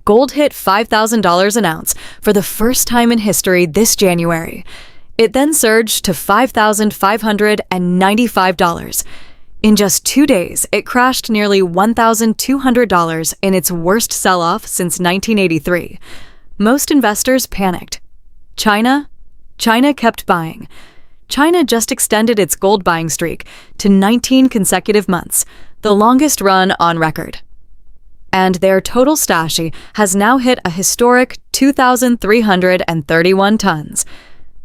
gold hit $5,000 an ounce for the first time in history this January. It then surged to $5,595. In just 2 days, it crashed nearly $1,200 in its worst sell-off since 1983. Most investors panicked. China kept buying. China just extended its gold buying streak to 19 consecutive months, the longest run on record. And their total stash has now hit a historic 2,331 tons.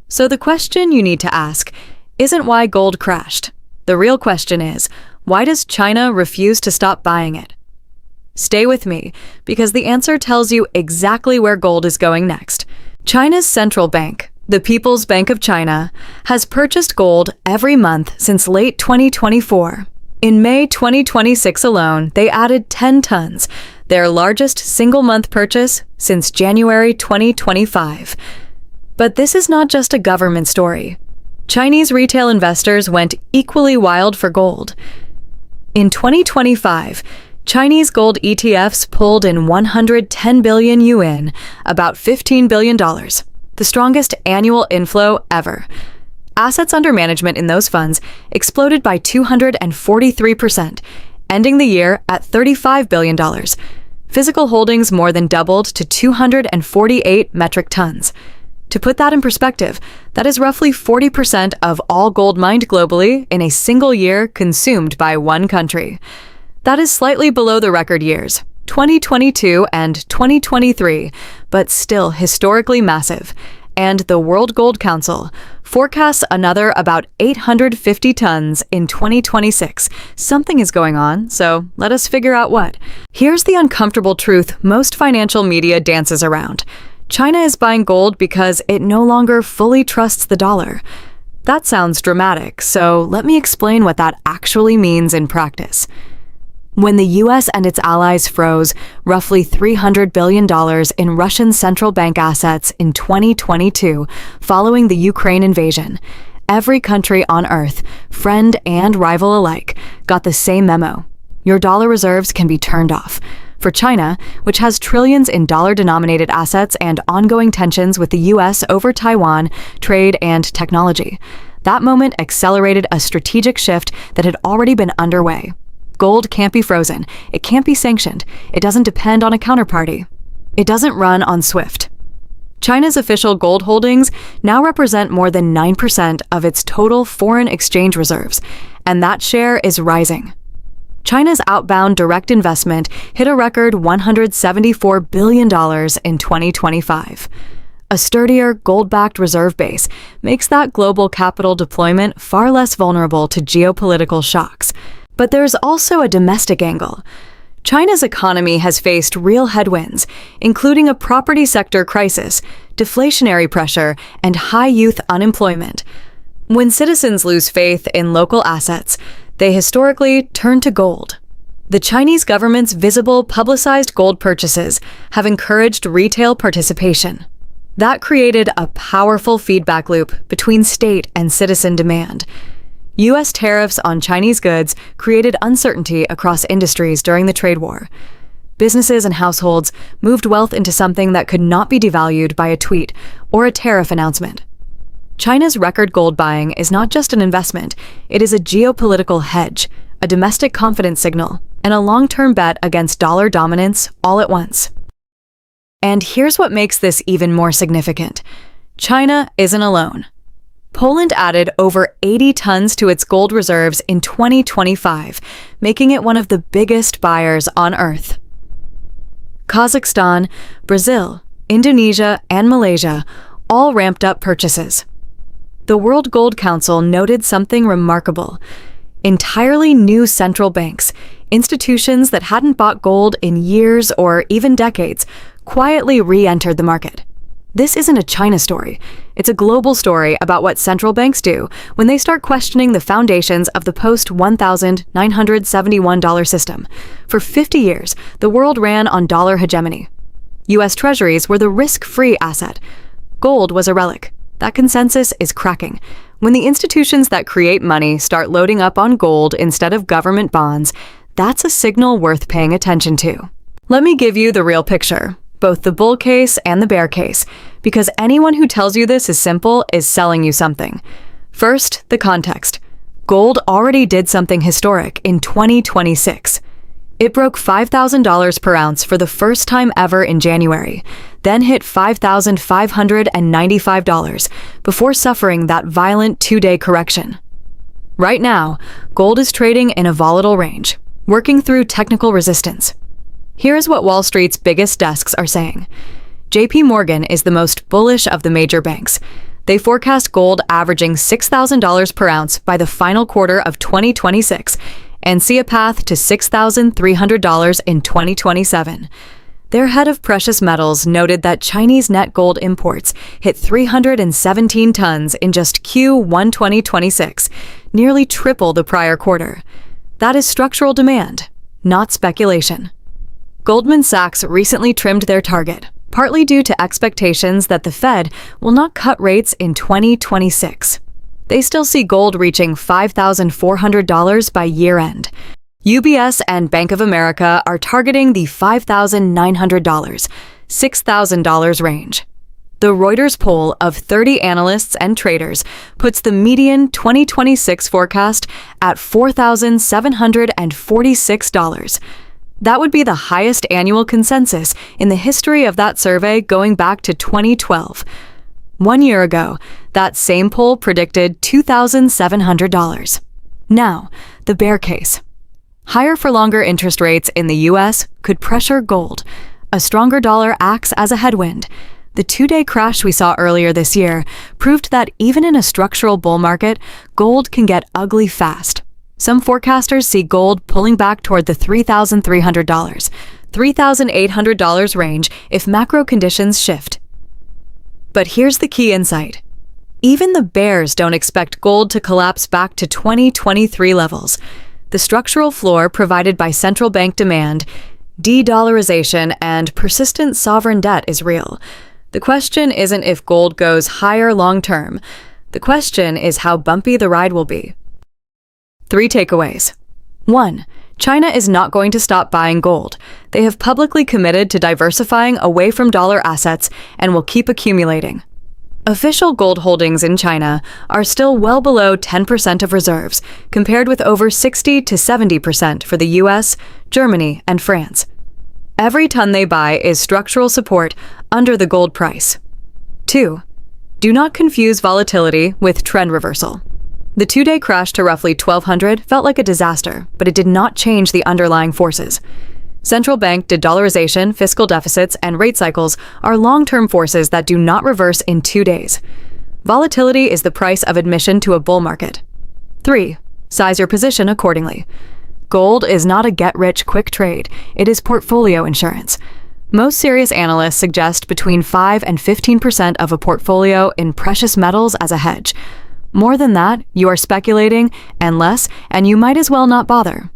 So the question you need to ask isn't why gold crashed. The real question is, why does China refuse to stop buying it? Stay with me, because the answer tells you exactly where gold is going next. China's central bank, the People's Bank of China, has purchased gold every month since late 2024. In May 2026 alone, they added 10 tons, their largest single-month purchase since January 2025. But this is not just a government story. Chinese retail investors went equally wild for gold. In 2025, Chinese gold ETFs pulled in 110 billion yuan, about $15 billion, the strongest annual inflow ever. Assets under management in those funds exploded by 243%, ending the year at $35 billion. Physical holdings more than doubled to 248 metric tons. To put that in perspective, that is roughly 40% of all gold mined globally in a single year consumed by one country. That is slightly below the record years, 2022 and 2023, but still historically massive. And the World Gold Council forecasts another about 850 tons in 2026. Something is going on, so let us figure out what. Here's the uncomfortable truth most financial media dances around. China is buying gold because it no longer fully trusts the dollar. That sounds dramatic, so let me explain what that actually means in practice. When the US and its allies froze roughly $300 billion in Russian central bank assets in 2022 following the Ukraine invasion, every country on Earth, friend and rival alike, got the same memo. Your dollar reserves can be turned off. For China, which has trillions in dollar-denominated assets and ongoing tensions with the US over Taiwan, trade, and technology, that moment accelerated a strategic shift that had already been underway. Gold can't be frozen. It can't be sanctioned. It doesn't depend on a counterparty. It doesn't run on SWIFT. China's official gold holdings now represent more than 9% of its total foreign exchange reserves, and that share is rising. China's outbound direct investment hit a record $174 billion in 2025. A sturdier, gold-backed reserve base makes that global capital deployment far less vulnerable to geopolitical shocks. But there's also a domestic angle. China's economy has faced real headwinds, including a property sector crisis, deflationary pressure, and high youth unemployment. When citizens lose faith in local assets, they historically turn to gold. The Chinese government's visible, publicized gold purchases have encouraged retail participation. That created a powerful feedback loop between state and citizen demand. U.S. tariffs on Chinese goods created uncertainty across industries during the trade war. Businesses and households moved wealth into something that could not be devalued by a tweet or a tariff announcement. China's record gold buying is not just an investment, it is a geopolitical hedge, a domestic confidence signal, and a long-term bet against dollar dominance all at once. And here's what makes this even more significant. China isn't alone. Poland added over 80 tons to its gold reserves in 2025, making it one of the biggest buyers on Earth. Kazakhstan, Brazil, Indonesia, and Malaysia all ramped up purchases. The World Gold Council noted something remarkable. Entirely new central banks, institutions that hadn't bought gold in years or even decades, quietly re-entered the market. This isn't a China story. It's a global story about what central banks do when they start questioning the foundations of the post-$1,971 system. For 50 years, the world ran on dollar hegemony. U.S. Treasuries were the risk-free asset. Gold was a relic. That consensus is cracking. When the institutions that create money start loading up on gold instead of government bonds, that's a signal worth paying attention to. Let me give you the real picture. both the bull case and the bear case, because anyone who tells you this is simple is selling you something. First, the context. Gold already did something historic in 2026. It broke $5,000 per ounce for the first time ever in January, then hit $5,595 before suffering that violent 2-day correction. Right now, gold is trading in a volatile range, working through technical resistance. Here's what Wall Street's biggest desks are saying. JP Morgan is the most bullish of the major banks. They forecast gold averaging $6,000 per ounce by the final quarter of 2026 and see a path to $6,300 in 2027. Their head of precious metals noted that Chinese net gold imports hit 317 tons in just Q1 2026, nearly triple the prior quarter. That is structural demand, not speculation. Goldman Sachs recently trimmed their target, partly due to expectations that the Fed will not cut rates in 2026. They still see gold reaching $5,400 by year-end. UBS and Bank of America are targeting the $5,900, $6,000 range. The Reuters poll of 30 analysts and traders puts the median 2026 forecast at $4,746. That would be the highest annual consensus in the history of that survey going back to 2012. 1 year ago, that same poll predicted $2,700. Now, the bear case. Higher for longer interest rates in the U.S. could pressure gold. A stronger dollar acts as a headwind. The 2-day crash we saw earlier this year proved that even in a structural bull market, gold can get ugly fast. Some forecasters see gold pulling back toward the $3,300, $3,800 range if macro conditions shift. But here's the key insight. Even the bears don't expect gold to collapse back to 2023 levels. The structural floor provided by central bank demand, de-dollarization, and persistent sovereign debt is real. The question isn't if gold goes higher long-term. The question is how bumpy the ride will be. 3 takeaways. 1. China is not going to stop buying gold. They have publicly committed to diversifying away from dollar assets and will keep accumulating. Official gold holdings in China are still well below 10% of reserves, compared with over 60 to 70% for the US, Germany, and France. Every ton they buy is structural support under the gold price. 2. Do not confuse volatility with trend reversal. The 2-day crash to roughly 1,200 felt like a disaster, but it did not change the underlying forces. Central bank de-dollarization, fiscal deficits, and rate cycles are long-term forces that do not reverse in 2 days. Volatility is the price of admission to a bull market. 3. Size your position accordingly. Gold is not a get-rich-quick trade. It is portfolio insurance. Most serious analysts suggest between 5 and 15% of a portfolio in precious metals as a hedge. More than that, you are speculating, and less, and you might as well not bother.